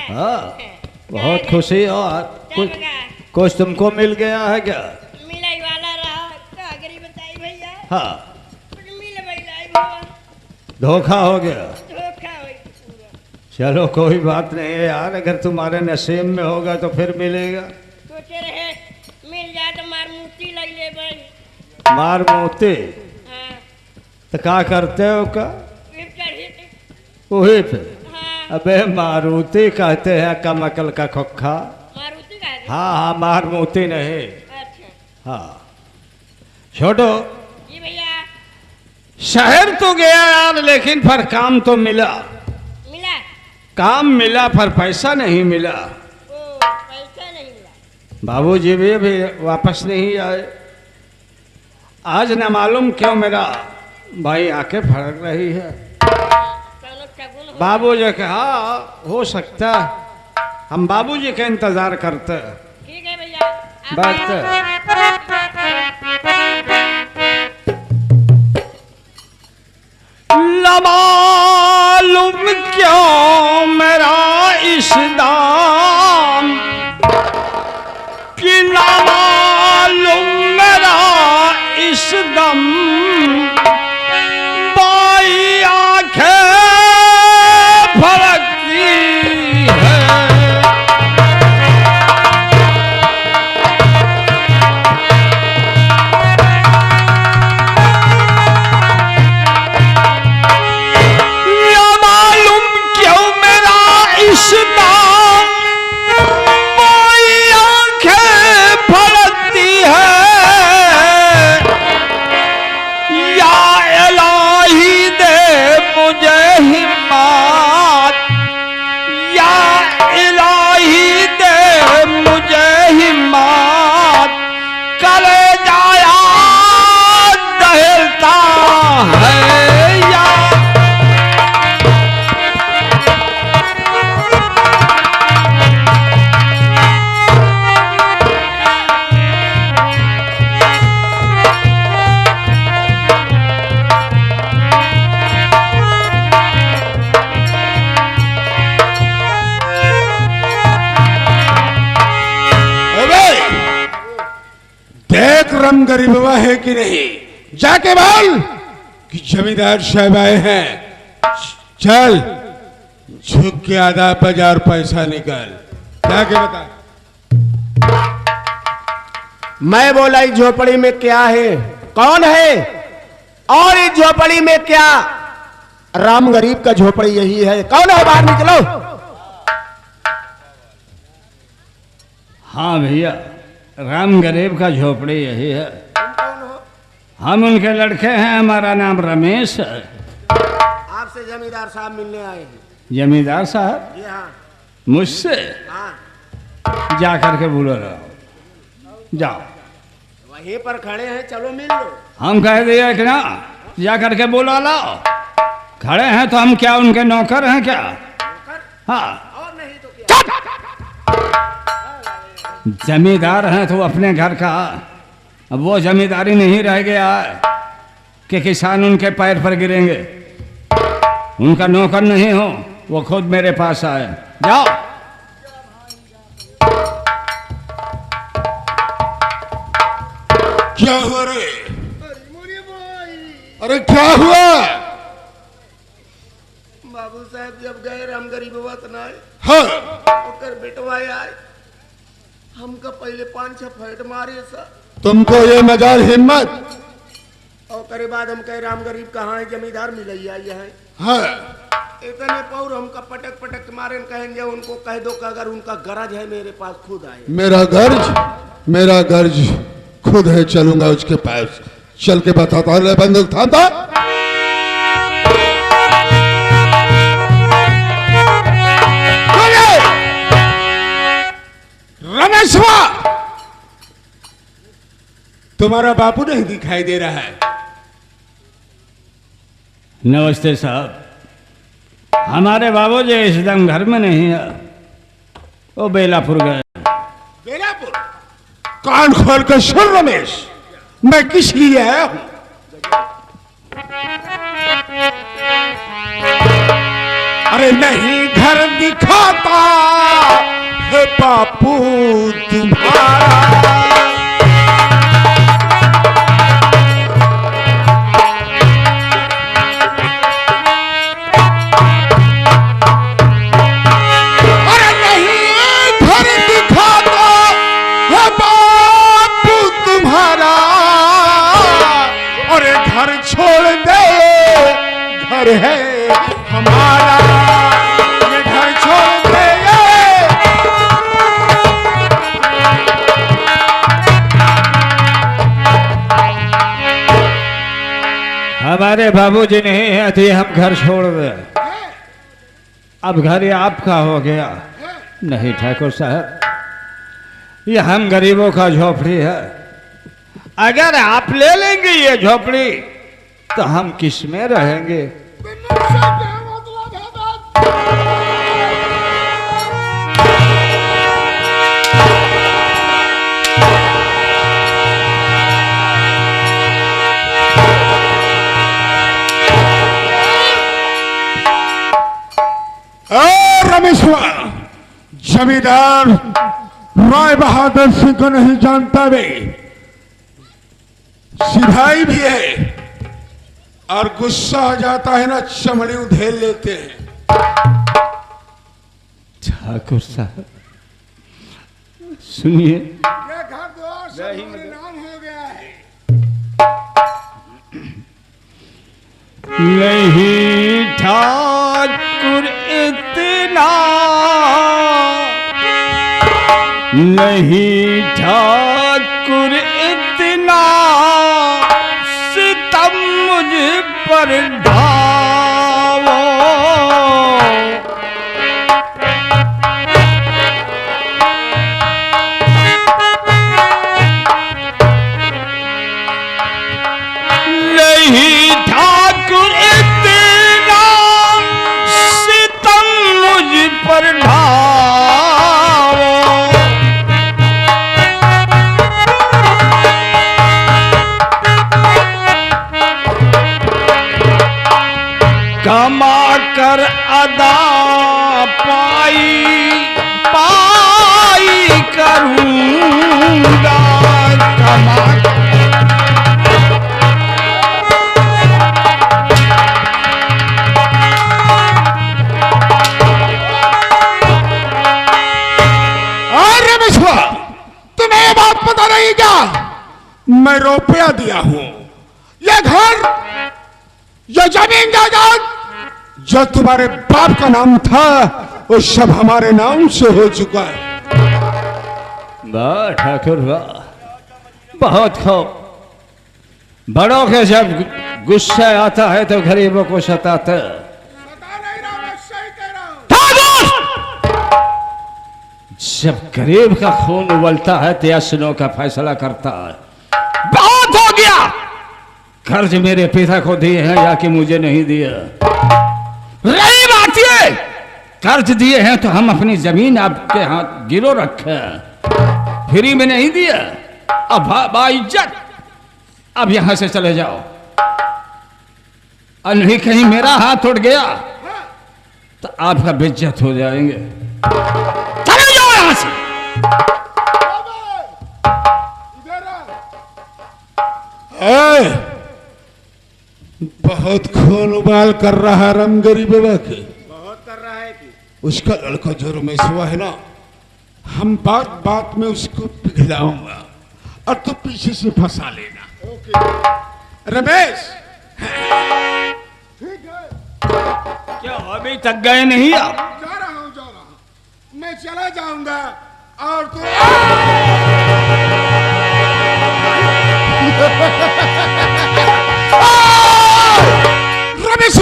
हाँ, बहुत खुशी और कुछ तुमको मिल गया है क्या? मिला ही वाला रहा का गरीब बताई भैया। हाँ, मिल भैया धोखा हो गया। धोखा हुई पूरा। चलो कोई बात नहीं है यार, अगर तुम्हारे नसीब में होगा तो फिर मिलेगा। सोचे रहे मिल जाए तो मार मूर्ति लग ले भाई। मार मोती हाँ तो क्या करते हो का? फिर चढ़ी थी। वही पे हाँ अबे मारुति कहते हैं कमकल का खोखा। मारुति का है? हाँ हाँ, मार मोती नहीं। अच्छा हाँ छोटो, जी भैया। शहर तो गया यार, लेकिन पर काम तो मिला। मिला? काम मिला पर पैसा नहीं मिला। ओ पैसा नहीं मिला। बाबूजी भी वापस नहीं आए। आज न मालूम क्यों मेरा भाई आके फड़क रही है। चलो शगुन हो। बाबूजी कहा हो सकता, हम बाबूजी का इंतजार करते। ठीक है भैया। बैठते। न मालूम क्यों मेरा इस दाम कि न मालूम मेरा इस दम बाई आंखें फड़कती है। न मालूम क्यों मेरा इस दाम बाई आंखें फड़कती है। या इलाही दे मुझे हिम्मत, या इलाही दे मुझे हिम्मत, करे जाया दहलता है या। देख रम गरीबवा है कि नहीं, जाके बोल कि जमींदार साहब आए हैं। चल झुक के आधा 50 पैसा निकल, जाके बता। मैं बोला इस झोपड़ी में क्या है, कौन है, और इस झोपड़ी में क्या? राम गरीब का झोपड़ी यही है, कौन है? बाहर निकलो। हाँ भैया, राम गरीब का झोपड़ी यही है। हम उनके लड़के हैं, हमारा नाम रमेश है। आपसे जमींदार साहब मिलने आए हैं। जमींदार साहब जी हाँ। मुझसे? हाँ जा करके बोलो रहो, जाओ। वहीं पर खड़े हैं, चलो मिल लो। हम कह दिए कि ना जा करके बोला लाओ। खड़े हैं तो हम क्या उनके नौकर हैं क्या? हाँ, और नहीं तो क्या? जमींदार हैं तो अपने घर का। अब वो जमींदारी नहीं रह गया कि किसान उनके पैर पर गिरेंगे। उनका नौकर नहीं हो, वो खुद मेरे पास आए। जाओ। क्या हुआ रे? अरे क्या हुआ? बाबू साहब जब गए राम गरीब वतनाए, हाँ, ओकर बेटवाए आए, हमका पहले 5-6 फैट मारे सा। तुमको ये मजाल हिम्मत? और करे बाद हम कहे राम गरीब कहाँ है, जमींदार मिलैया है। हाँ, इतने पौर हमका पटक पटक मारे, कहेंगे उनको कह दो कि अगर उनका गरज है मेरे पास खुद आए। मेरा गर्ज खुद है, चलूंगा उसके पास। चल के बताता हूँ, बंदूक थामता। रमेशवा, तुम्हारा बापू नहीं दिखाई दे रहा है? नमस्ते साहब, हमारे बाबूजी इस दम घर में नहीं है, वो बेलापुर गए। बेलापुर? कान खोल कर सुन रमेश, मैं किस लिए आया हूं। अरे नहीं घर दिखाता बापू तुम्हारा। अरे नहीं घर दिखाता है बापू तुम्हारा, अरे घर छोड़ दे घर है हमारा, ये घर छोड़ दे। हमारे बाबूजी नहीं है तो हम घर छोड़ दे। अब घर ये आपका हो गया। नहीं ठाकुर साहब, ये हम गरीबों का झोपड़ी है। अगर आप ले लेंगे ये झोपड़ी तो हम किस में रहेंगे? रमेश्वर, जमींदार राय बहादुर सिंह को नहीं जानता वे, सिधाई भी है और गुस्सा आ जाता है ना चमड़ी उधेल लेते हैं। ठाकुर साहब सुनिए, ये घर द्वार हमारे नाम हो गया है। नहीं ठाकुर इतना, नहीं ठाकुर इतना सितम मुझ पर ढाओ। नहीं ठाकुर इतना सितम मुझ पर ढाओ। कमा कर अदा पाई पाई करूंगा, कमा तुम्हें ये बात पता नहीं क्या? मैं रुपया दिया हूं, ये घर, ये जमीन जायदाद जो तुम्हारे बाप का नाम था वो सब हमारे नाम से हो चुका है। वाह ठाकुर वाह, बहुत खूब। बड़ों के जब गुस्सा आता है तो गरीबों को सताता। जब गरीब का खून उबलता है तो यासनों का फैसला करता है। बहुत हो गया, कर्ज मेरे पिता को दिए हैं या कि मुझे नहीं दिए। रही बात ये, कर्ज दिए हैं तो हम अपनी जमीन आपके हाथ गिरो रखे, फ्री में नहीं दिया। अब बाइज्जत अब यहां से चले जाओ, और नहीं कहीं मेरा हाथ उठ गया तो आपका बेइज्जत हो जाएंगे। चले जाओ यहां से। बहुत खून उबाल कर रहा रामगरी बाबा के, बहुत कर रहा है कि उसका लड़का जो रमेश हुआ है ना, हम बात बात में उसको पिघलाऊंगा और तू पीछे से फंसा लेना। ओके रमेश। ठीक है, क्या अभी तक गए नहीं आप? जा रहा हूं, मैं चला जाऊंगा और तू रमेश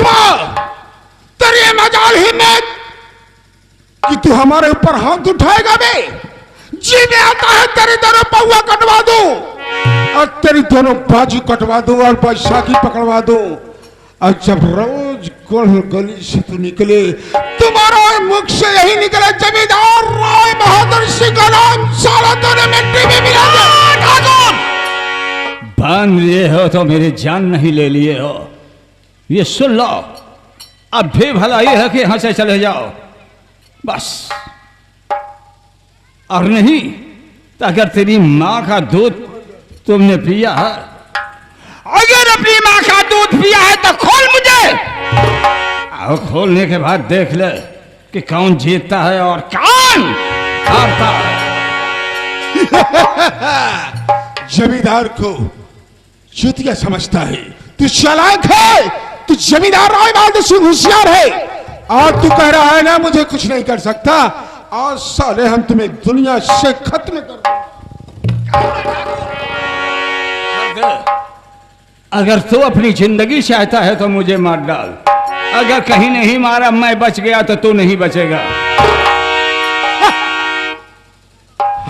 तेरी मजाल हिम्मत कि तू हमारे ऊपर हाथ उठाएगा बे? जी में आता है तेरे दोनों पौवा कटवा दूं और तेरी दोनों बाजू कटवा दूं और बैसाखी पकड़वा दूं, और जब रोज गली से तू निकले तुम्हारा मुख से यही निकले जमींदार राय बहादुर सिंह का नाम, साला तूने मिट्टी में मिला दिया। बांध लिए हो तो मेरी जान नहीं ले लिए हो, ये सुन लो। अब भी भलाई है कि यहां से चले जाओ बस। और नहीं तो अगर तेरी माँ का दूध तुमने पिया है, अगर अपनी माँ का दूध पिया है तो खोल मुझे, और खोलने के बाद देख ले कि कौन जीतता है और कौन हारता है। जमींदार को चुतिया समझता है, तू चालाक है, तू जमींदार रायमाल तो सिंह होशियार है, और तू कह रहा है ना मुझे कुछ नहीं कर सकता, और साले हम तुम्हें दुनिया से खत्म कर देंगे। अगर तू अपनी जिंदगी चाहता है तो मुझे मार डाल, अगर कहीं नहीं मारा मैं बच गया तो तू नहीं बचेगा।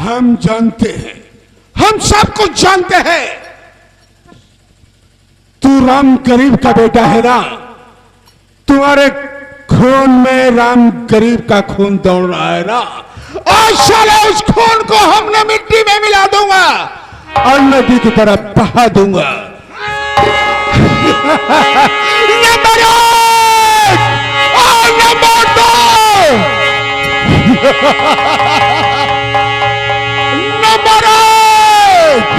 हम जानते हैं, हम सब कुछ जानते हैं, तू राम गरीब का बेटा है ना, तुम्हारे खून में राम गरीब का खून दौड़ रहा है ना, और साला उस खून को हमने मिट्टी में मिला दूंगा और नदी की तरफ बहा दूंगा। नंबर 1 और नंबर 2 नंबर 1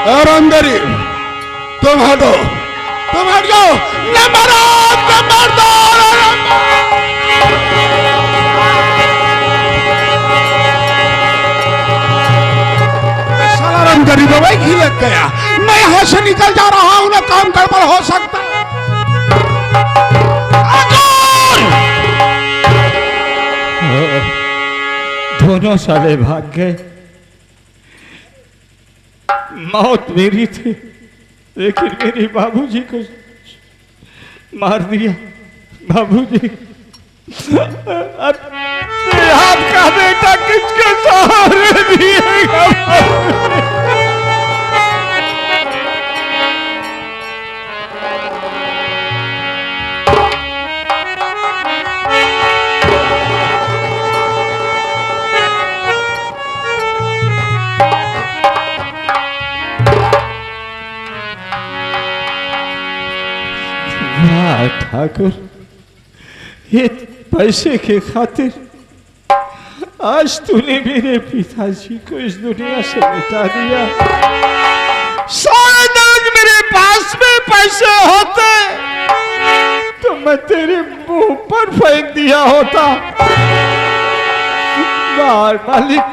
और अंदर तुम हटो, तुम हट जाओ। नंबर 1 नंबर 2 साला राम गरीब भाई घी लग गया, मैं यहां से निकल जा रहा हूं ना, काम गड़बड़ हो सकता है। दोनों साले भाग गए, मौत मेरी थी लेकिन मेरे बाबूजी को मार दिया। बाबूजी, अब आपका बेटा किसके सहारे दिएगा? ठाकुर, ये पैसे के खातिर आज तूने मेरे पिताजी को इस दुनिया से मिटा दिया। शायद आज मेरे पास में पैसे होते तो मैं तेरे मुंह पर फेंक दिया होता। मालिक,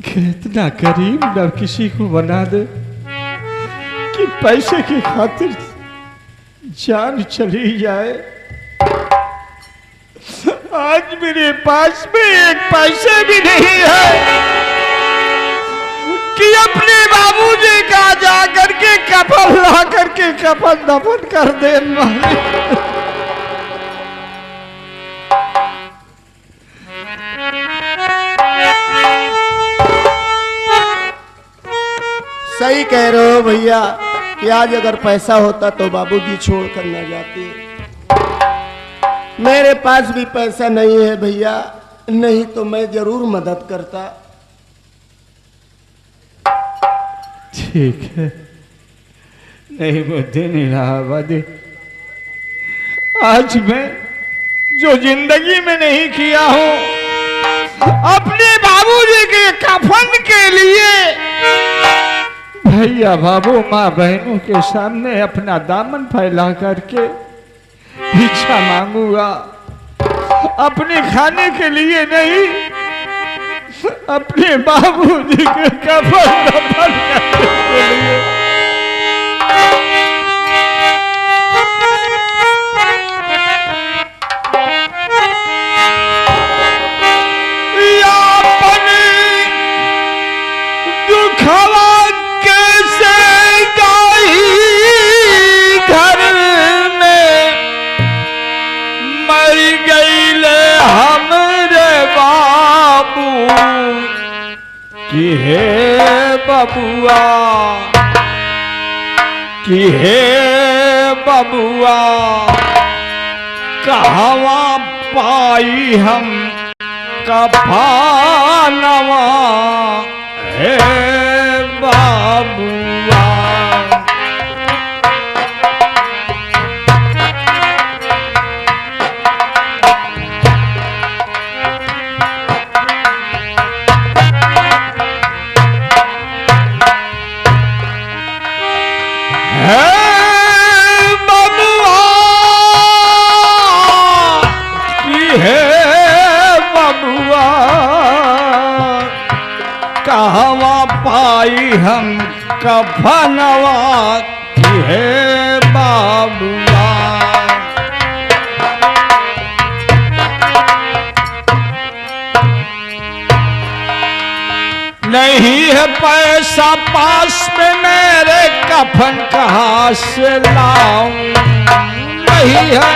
कितना गरीब न किसी को बना दे कि पैसे की खातिर जान चली जाए। आज मेरे पास में एक पैसे भी नहीं है कि अपने बाबूजी का जा करके कफन ला करके कफन दफन कर दे। सही कह रहे हो भैया कि आज अगर पैसा होता तो बाबूजी छोड़ कर ना जाते। मेरे पास भी पैसा नहीं है भैया, नहीं तो मैं जरूर मदद करता। ठीक है, नहीं वो दिन इलाहाबादी, आज मैं जो जिंदगी में नहीं किया हूं अपने बाबूजी के कफन के लिए भैया बाबू माँ बहनों के सामने अपना दामन फैला करके भिक्षा मांगूंगा। अपने खाने के लिए नहीं, अपने बाबूजी के कफन दफन करने के लिए। कि हे बबुआ, कि हे बबुआ, कहवा पाई हम कफनवा हे बबुआ। लाई हम कफनवा की है बाबुआ। नहीं है पैसा पास में मेरे कफन कहाँ से लाऊं, नहीं है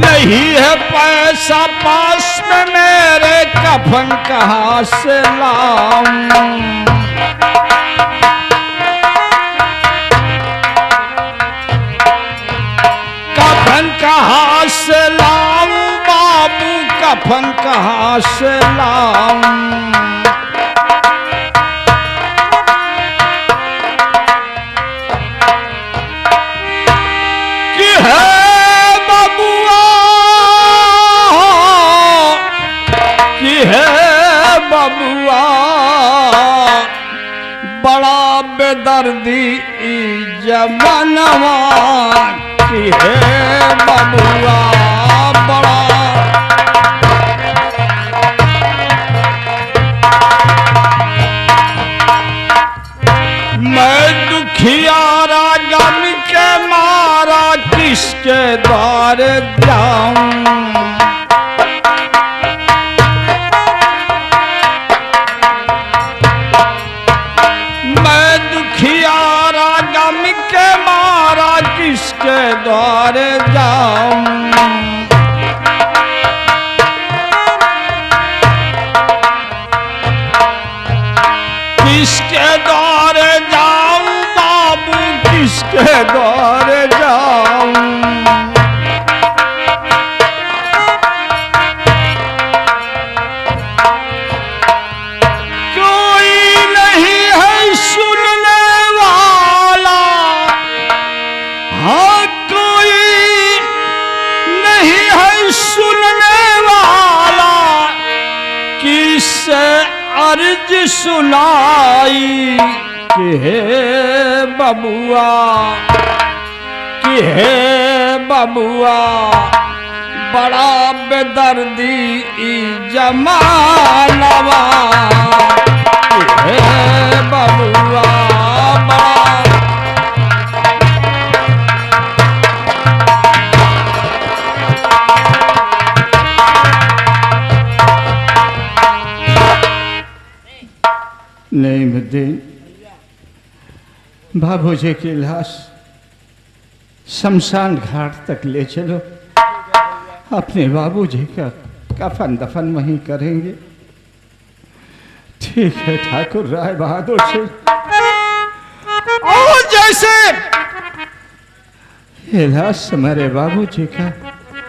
नहीं है पैसा पास में मेरे कफन कहाँ से लाऊं। कफन कहाँ से लाऊं बाबू, कफन कहाँ से लाऊं। कि है बबुआ, कि है बबुआ बड़ा बेदर्दी जमानवा की है बबुआ बड़ा। मैं दुखियारा गम के मारा किसके द्वार जाऊं। मैं दुखियारा गम के मारा किसके द्वार जाऊं। किसके द्वार जाऊं बाबू, किसके द्वार जाऊं। कोई नहीं है सुनने वाला, हाँ कोई नहीं है सुनने वाला, किससे अर्ज सुनाई कि हे बबुआ, कि हे बबुआ बड़ा बेदर्दी जमानवा कि हे बबुआ बड़ा। नहीं मुद्दीन, बाबूजी की लाश शमशान घाट तक ले चलो, अपने बाबूजी का कफन दफन वहीं करेंगे। ठीक है ठाकुर राय बहादुर सिंह। और जैसे ये लाश हमारे बाबूजी का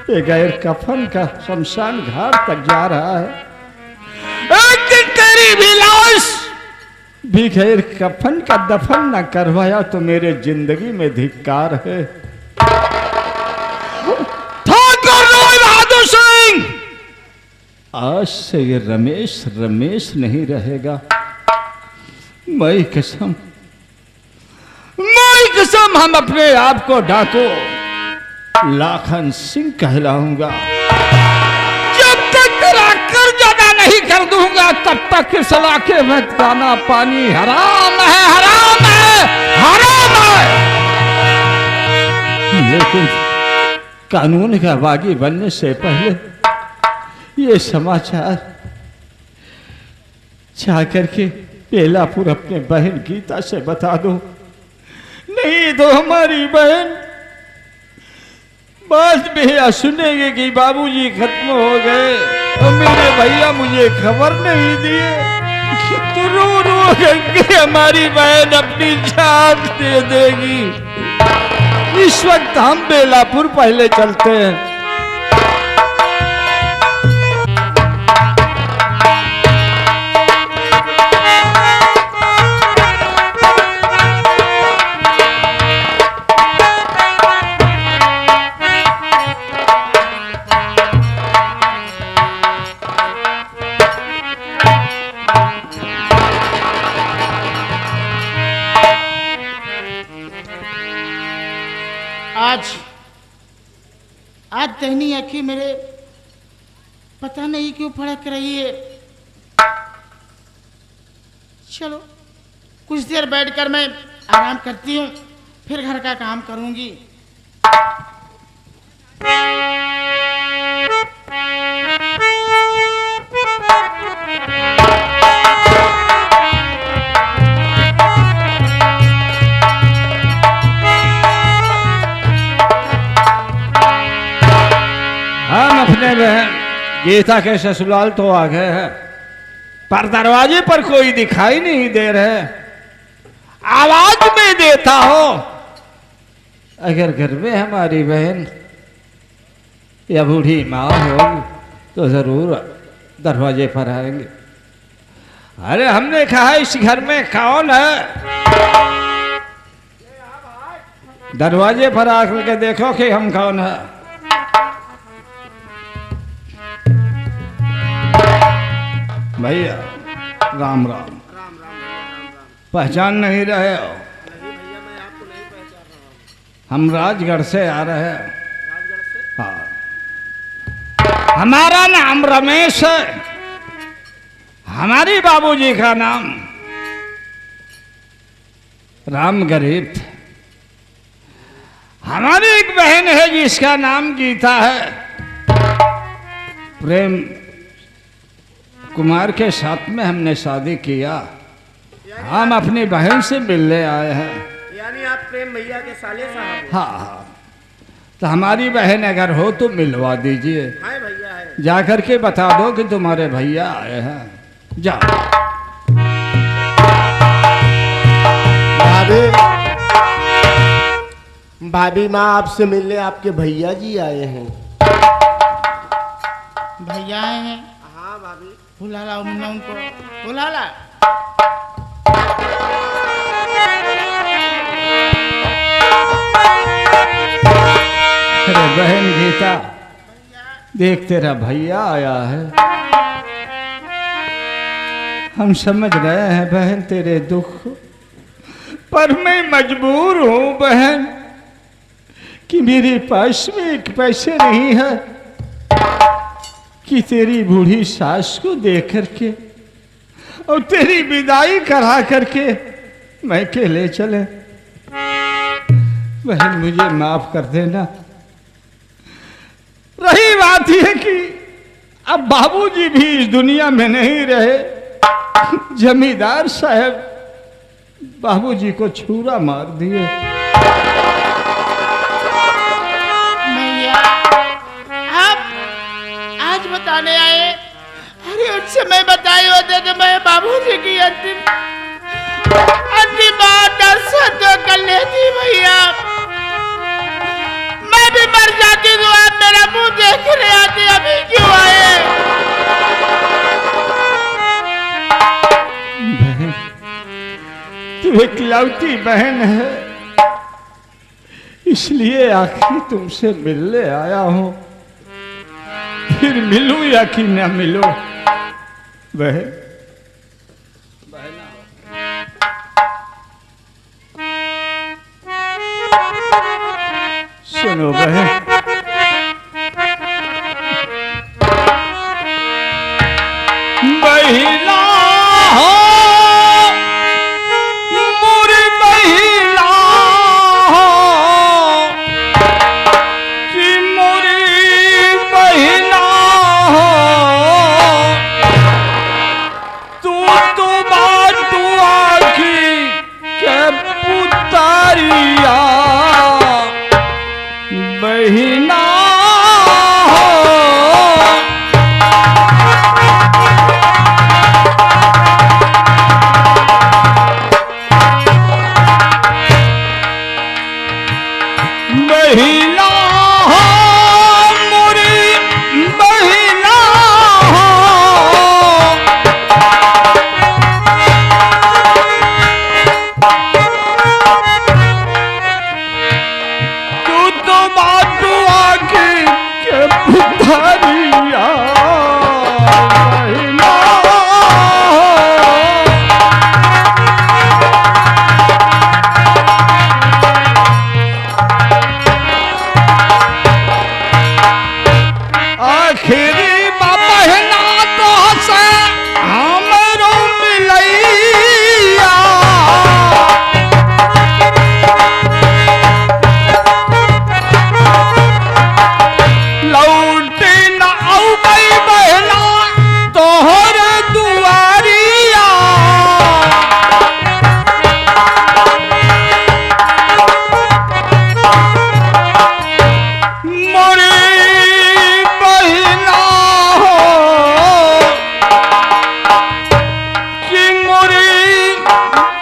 ये गैर कफन का शमशान घाट तक जा रहा है, एक दिन तेरी भी लाश भी गैर कफन का दफन न करवाया तो मेरे जिंदगी में धिक्कार है। ठाकुर राय बहादुर सिंह, आज से ये रमेश रमेश नहीं रहेगा। मैं कसम हम अपने आप को डाको लाखन सिंह कहलाऊंगा। जब तक तेरा कर्ज अदा नहीं कर दूंगा तब तक इस इलाके में दाना पानी हराम है, हराम है, हराम है। लेकिन कानून का बागी बनने से पहले ये समाचार जाकर के बेलापुर अपने बहन गीता से बता दो, नहीं तो हमारी बहन बाद में यह सुनेंगे कि बाबूजी खत्म हो गए और मेरे भैया मुझे खबर नहीं दिए, तो रो रो करके हमारी बहन अपनी जान दे देगी। इस वक्त हम बेलापुर पहले चलते हैं। आज आज तहनी अखी मेरे पता नहीं क्यों फड़क रही है। चलो कुछ देर बैठकर मैं आराम करती हूँ, फिर घर का काम करूंगी। हम अपने बहन गीता के ससुराल तो आ गए हैं, पर दरवाजे पर कोई दिखाई नहीं दे रहे। आवाज में देता हो, अगर घर में हमारी बहन या बूढ़ी माँ होगी तो जरूर दरवाजे पर आएंगे। अरे हमने कहा इस घर में कौन है? दरवाजे पर आकर के देखो कि हम कौन है। भैया राम राम। पहचान नहीं रहे हो? हम राजगढ़ से आ रहे हैं। हाँ, हमारा नाम रमेश है, हमारे बाबूजी का नाम राम गरीब थे। हमारी एक बहन है जिसका नाम गीता है। प्रेम कुमार के साथ में हमने शादी किया। हम अपनी बहन से मिलने आए हैं। यानी आप प्रेम भैया के साले साहब? हाँ हाँ, तो हमारी बहन अगर हो तो मिलवा दीजिए। हाय भैया है। जाकर के बता दो कि तुम्हारे भैया आए हैं। जाओ। भाभी माँ आपसे मिलने आपके भैया जी आए हैं। भैया आए हैं? हाँ भाभी। बुला ला उनको, बुला ला। अरे बहन गीता, देख तेरा भैया आया है। हम समझ रहे हैं बहन तेरे दुख, पर मैं मजबूर हूं बहन कि मेरे पास में एक पैसे नहीं है कि तेरी बूढ़ी सास को देख करके और तेरी विदाई करा करके मैं अकेले चले। बहन मुझे माफ कर देना। रही बात यह कि अब बाबूजी भी इस दुनिया में नहीं रहे। जमींदार साहब बाबूजी को छुरा मार दिए। भैया आप आज बताने आए? अरे उस समय बताए होते तो मैं बाबूजी की अंतिम बात तो कर लेती। भैया मैं भी मर जाती तो आप मेरा मुंह देखने आते, अभी क्यों आए? बहन तू इकलौती बहन है, इसलिए आखिर तुमसे मिलने आया हूं। फिर मिलूं या कि न मिलूं बहन। सुनो बहन, महिला हो मोरी महिला हो कि मोरी महिला हो, तू बाटुआ की के पुतारिया महिला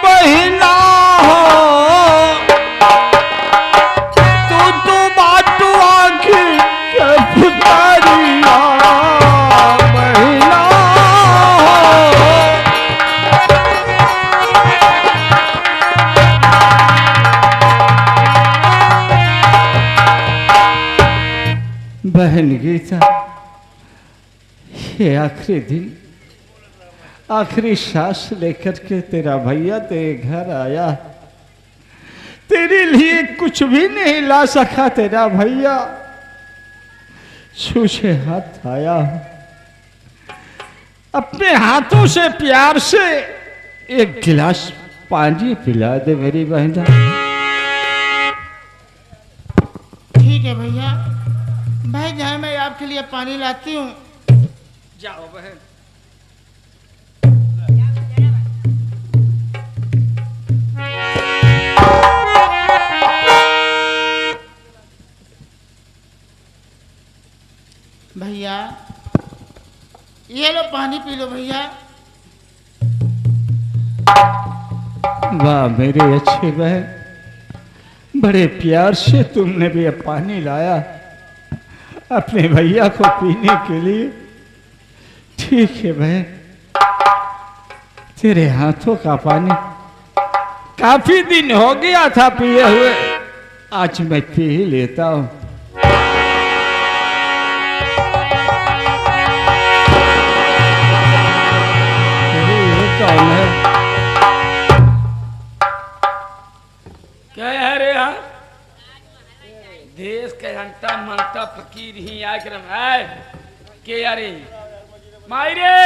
बहिना हो तू बाटू आखिर के पुकारिया बहिना हो। बहन गीता, ये आखिरी दिन आखिरी सांस लेकर के तेरा भैया तेरे घर आया। तेरे लिए कुछ भी नहीं ला सका तेरा भैया, छूछे हाथ आया। अपने हाथों से प्यार से एक गिलास पानी पिला दे मेरी बहना। ठीक है भैया, भाई जाए मैं आपके लिए पानी लाती हूँ। जाओ बहन। भैया ये लो पानी पी लो भैया। वाह मेरी अच्छी बहन, बड़े प्यार से तुमने भी अब पानी लाया अपने भैया को पीने के लिए। ठीक है बहन, तेरे हाथों का पानी काफी दिन हो गया था पिए हुए, आज मैं पी ही लेता हूं। कौन है? क्या है रे यार? देश के घंटा मनता फकीर ही आक्रम है के यारे माई रे।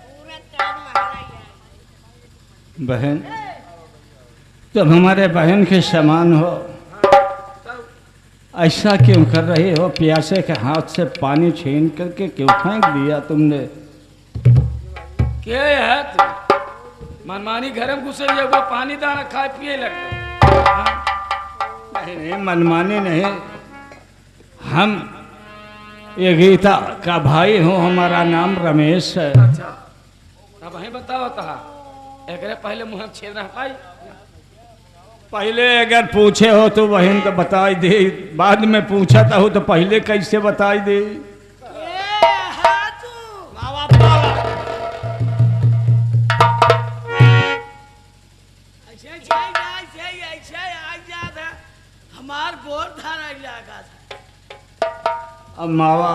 पूरा ताज महल है। बहन तुम हमारे बहन के समान हो, ऐसा क्यों कर रही हो? प्यासे के हाथ से पानी छीन करके क्यों फेंक दिया तुमने? के है तू मनमानी घर में घुसे वो पानी दाना खाए पिए लगते। नहीं नहीं मनमानी नहीं, हम ये गीता का भाई हूँ, हमारा नाम रमेश है। अच्छा अब वही बताओ था एक पहले मुँह छेद रहा पाई। पहले अगर पूछे हो तो बहन तो बताई दे, बाद में पूछा हो तो पहले कैसे बताई दे? हमार गोर धारा इलाका था। अब मावा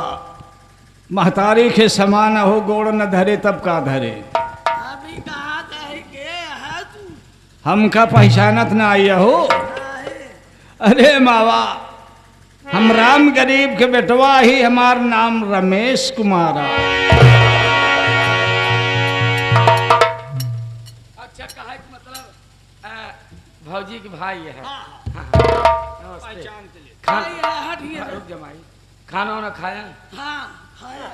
महतारी के समान हो, गोड़ न धरे तब का धरे। अभी कहाँ कहे के है तू? हमका पहचानत ना आइया हो। अरे मावा हम राम गरीब के बेटवा ही, हमार नाम रमेश कुमारा। अच्छा कहा मतलब भौजी के भाई है। पहचान के लिए। खाना रुक जमाई, खाना वाना खाया? हाँ खाया।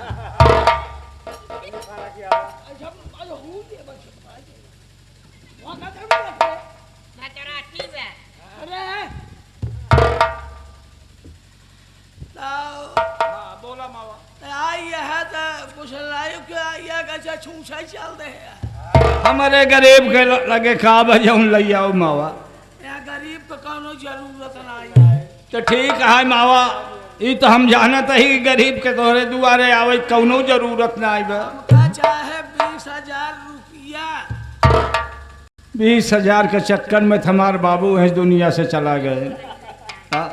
बोला मावा। आई है तो कुछ लाइव के आइया कैसे छूछा चल दे है। हमारे गरीब के लगे का बजाऊं लई आओ मावा। यहाँ गरीब को कोनो जरूरत नहीं है। तो ठीक है मावा, ये तो हम जानत ही गरीब के तोहरे दुआरे आवे कौनो जरूरत ना आई बा। का चाहे 20,000 रुपया। 20,000 के चक्कर में हमार बाबू है दुनिया से चला गए। हाँ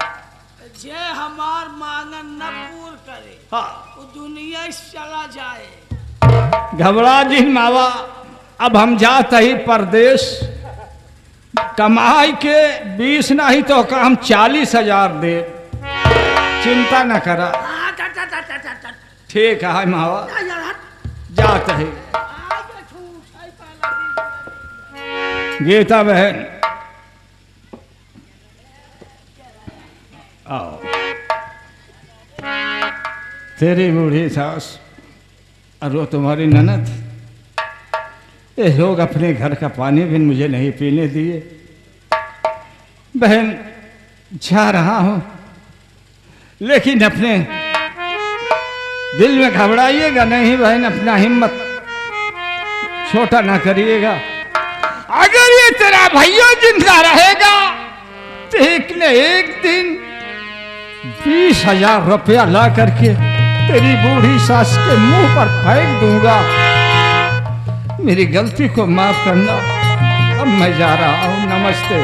जे हमार मांगन न पूर करे हाँ, वो दुनिया से चला जाए। घबरा जिन मावा, अब हम जाते ही परदेश कमाई के 20 नहीं तो हम 40,000 दे, चिंता न करा। ठीक है मावा, जाते ही। गीता बहन आओ, तेरी बूढ़ी सास और वो तुम्हारी ननद, ये लोग अपने घर का पानी भी मुझे नहीं पीने दिए। बहन जा रहा हूं, लेकिन अपने दिल में घबराइएगा नहीं बहन, अपना हिम्मत छोटा ना करिएगा। अगर ये तेरा भैया जिंदा रहेगा तो एक न एक दिन 20,000 रुपया ला करके तेरी बूढ़ी सास के मुंह पर फेंक दूंगा। मेरी गलती को माफ करना। अब मैं जा रहा हूं। नमस्ते।